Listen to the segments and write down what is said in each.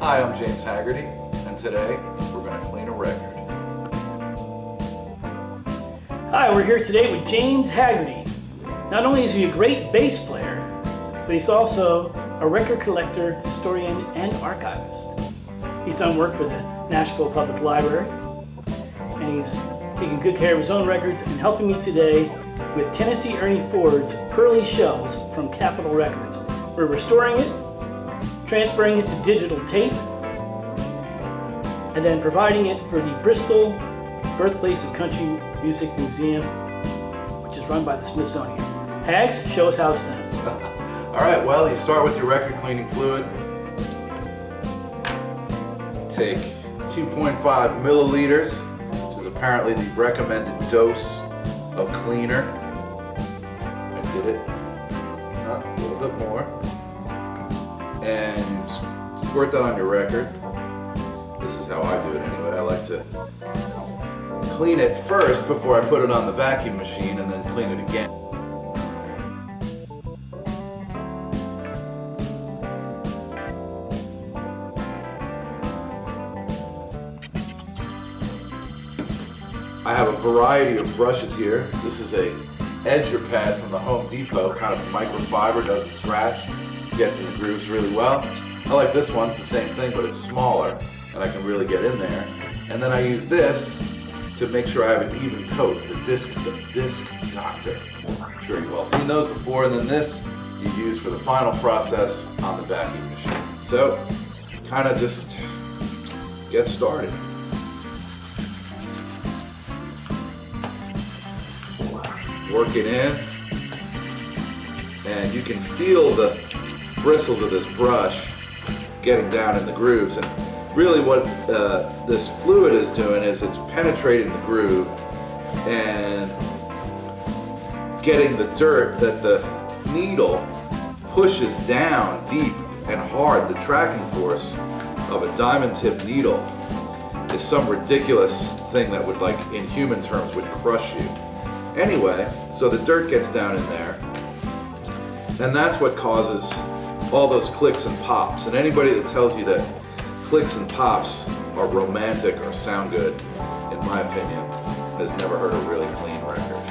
Hi, I'm James Haggerty, and today we're going to clean a record. Hi, we're here today with James Haggerty. Not only is he a great bass player, but he's also a record collector, historian, and archivist. He's done work for the Nashville Public Library, and he's taking good care of his own records and helping me today with Tennessee Ernie Ford's Pearly Shells from Capitol Records. We're restoring it, transferring it to digital tape, and then providing it for the Bristol Birthplace of Country Music Museum, which is run by the Smithsonian. Hags, show us how it's done. All right, well, you start with your record cleaning fluid. Take 2.5 milliliters, which is apparently the recommended dose of cleaner. I did it a little bit more. And you squirt that on your record. This is how I do it anyway. I like to clean it first before I put it on the vacuum machine and then clean it again. I have a variety of brushes here. This is a edger pad from the Home Depot, kind of microfiber, doesn't scratch, gets in the grooves really well. I like this one, it's the same thing, but it's smaller, and I can really get in there. And then I use this to make sure I have an even coat, the disc doctor. I'm sure you've all seen those before, and then this you use for the final process on the vacuum machine. So, kind of just get started. Work it in, and you can feel the bristles of this brush getting down in the grooves. And really what this fluid is doing is it's penetrating the groove and getting the dirt that the needle pushes down deep and hard. The tracking force of a diamond tip needle is some ridiculous thing that would, like in human terms, would crush you. Anyway, so the dirt gets down in there, and that's what causes all those clicks and pops. And anybody that tells you that clicks and pops are romantic or sound good, in my opinion, has never heard a really clean record.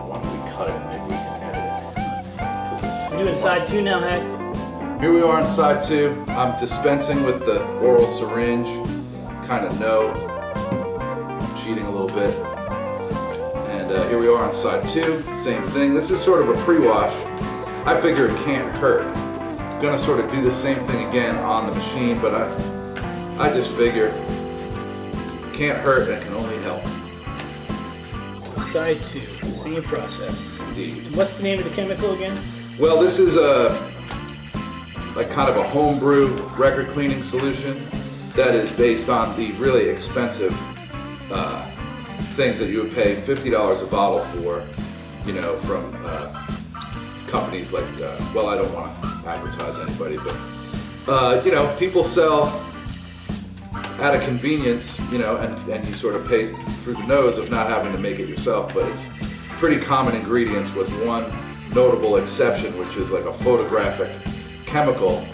Why don't we cut it and maybe we can edit it? You in side two now, Hags? Here we are on side two. I'm dispensing with the oral syringe. Kind of know. I'm cheating a little bit. Here we are on side two, same thing. This is sort of a pre-wash. I figure it can't hurt. I'm gonna sort of do the same thing again on the machine, but I just figure it can't hurt and it can only help. Side two, the same process. Indeed. What's the name of the chemical again? Well, this is like kind of a homebrew record cleaning solution that is based on the really expensive things that you would pay $50 a bottle for, you know, from companies like, well, I don't want to advertise anybody, but, you know, people sell at a convenience, you know, and you sort of pay through the nose of not having to make it yourself, but it's pretty common ingredients with one notable exception, which is like a photographic chemical.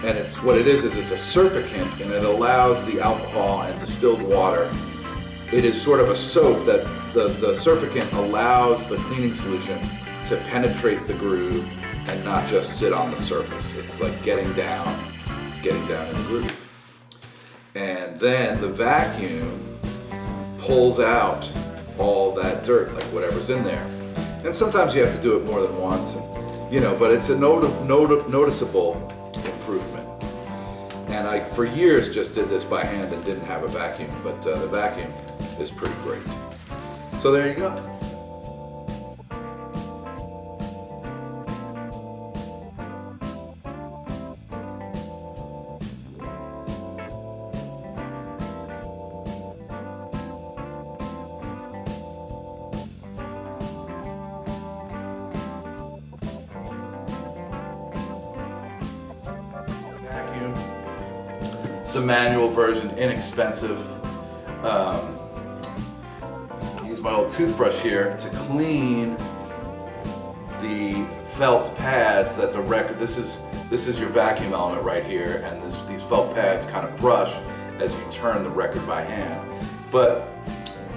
And what it is it's a surfactant, and it allows the alcohol and distilled water. It is sort of a soap that the surfactant allows the cleaning solution to penetrate the groove and not just sit on the surface. It's like getting down in the groove. And then the vacuum pulls out all that dirt, like whatever's in there. And sometimes you have to do it more than once, and, you know, but it's a noticeable improvement. And I, for years, just did this by hand and didn't have a vacuum, but the vacuum is pretty great. So there you go. Vacuum. It's a manual version, inexpensive. Use my old toothbrush here to clean the felt pads that the record, this is This is your vacuum element right here, and these felt pads kind of brush as you turn the record by hand. But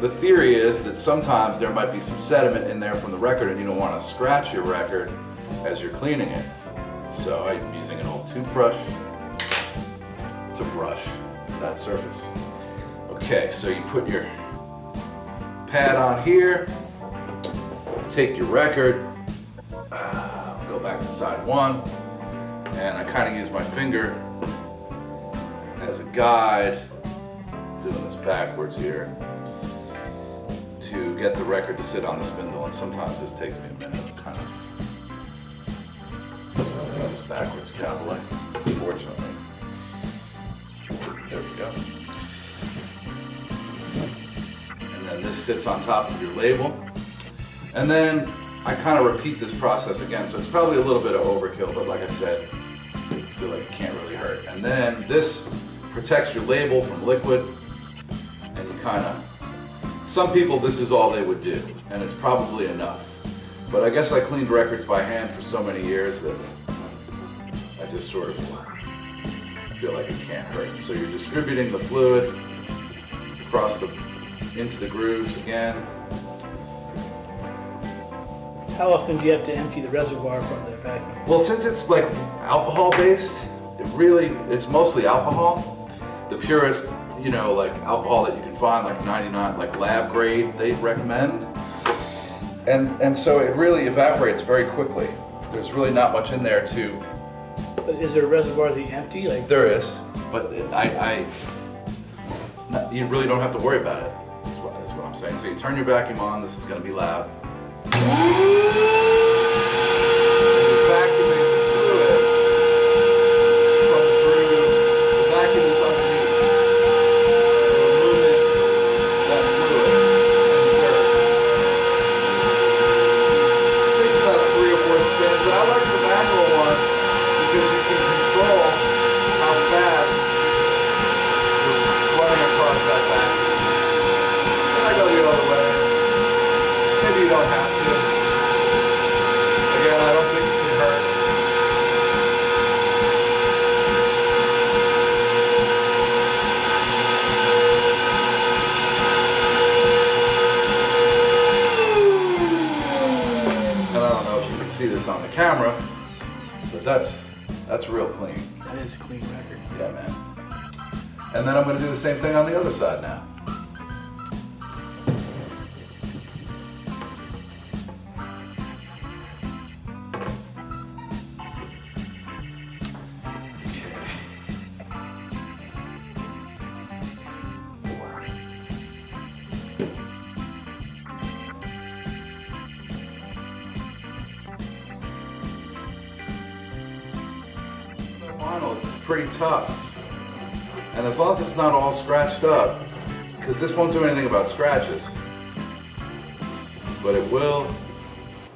the theory is that sometimes there might be some sediment in there from the record and you don't want to scratch your record as you're cleaning it. So I'm using an old toothbrush to brush that surface. Okay, so you put your pad on here, take your record, go back to side one, and I kind of use my finger as a guide, doing this backwards here, to get the record to sit on the spindle, and sometimes this takes me a minute, kind of this backwards cowboy, unfortunately. There we go. And then this sits on top of your label. And then I kind of repeat this process again, so it's probably a little bit of overkill, but like I said, I feel like it can't really hurt. And then this protects your label from liquid, and you kind of, some people this is all they would do, and it's probably enough. But I guess I cleaned records by hand for so many years that I just sort of feel like it can't hurt. So you're distributing the fluid across into the grooves again. How often do you have to empty the reservoir from the vacuum? Well, since it's like alcohol based, it's mostly alcohol. The purest, like alcohol that you can find, like 99, like lab grade, they recommend. And so it really evaporates very quickly. There's really not much in there to. But is there a reservoir that you empty? There is, but you really don't have to worry about it. That's what I'm saying. So you turn your vacuum on. This is going to be loud. You're vacuuming the fluid from the grooves. The vacuum is underneath. You're removing that fluid and dirt. It takes about 3 or 4 spins, and I like the manual one because you can control how fast you're running across that vacuum. And I go the other way. Maybe you don't have to. Again, I don't think it can hurt. And I don't know if you can see this on the camera, but that's real clean. That is a clean record. Yeah, man. And then I'm going to do the same thing on the other side now. Vinyl is pretty tough, and as long as it's not all scratched up, because this won't do anything about scratches, but it will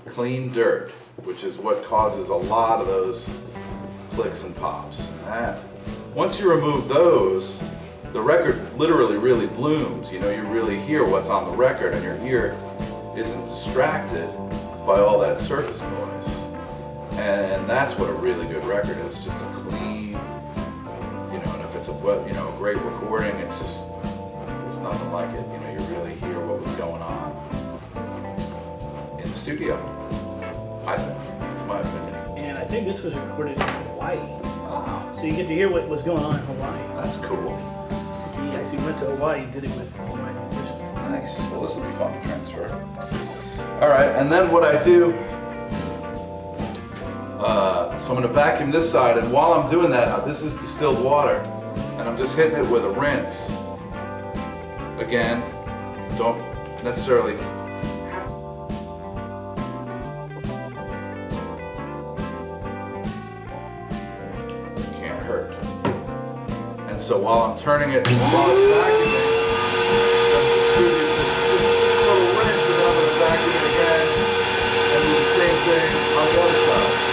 clean dirt, which is what causes a lot of those clicks and pops. And once you remove those, the record literally really blooms. You really hear what's on the record, and your ear isn't distracted by all that surface noise. And that's what a really good record is, just a clean, and if it's a great recording, it's just, there's nothing like it. You really hear what was going on in the studio, I think. That's my opinion. And I think this was recorded in Hawaii. Ah, So you get to hear what was going on in Hawaii. that's cool. He actually went to Hawaii and did it with Hawaiian musicians. Nice. Well, this will be fun to transfer. All right, and then what I do, so I'm going to vacuum this side, and while I'm doing that, this is distilled water, and I'm just hitting it with a rinse. Again, don't necessarily can't hurt. And so while I'm turning it, while it's vacuuming, I'm distributing this little rinse, and I'm going to vacuum it again, and do the same thing on the other side.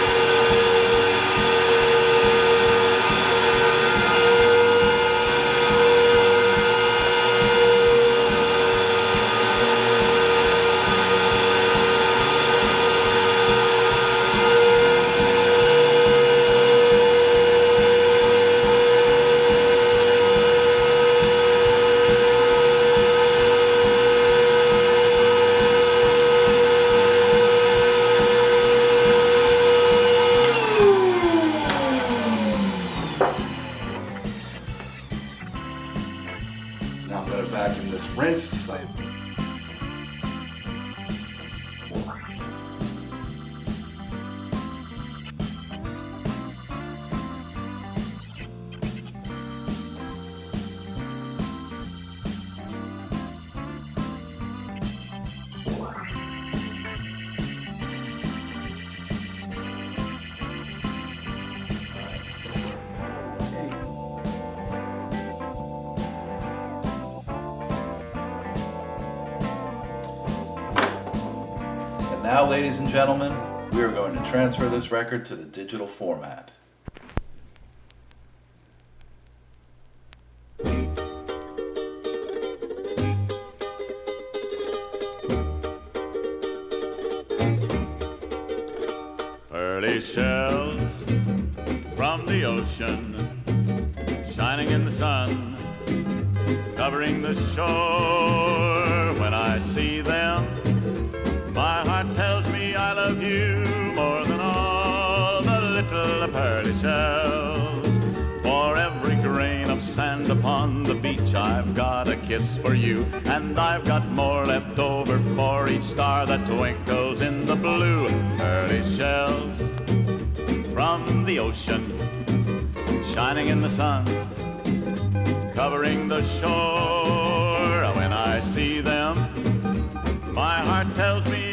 now, ladies and gentlemen, we are going to transfer this record to the digital format. Pearly shells from the ocean, shining in the sun, covering the shore. When I see them, my heart tells me I love you more than all the little pearly shells. For every grain of sand upon the beach, I've got a kiss for you, and I've got more left over for each star that twinkles in the blue. Pearly shells from the ocean, shining in the sun, covering the shore. When I see them, my heart tells me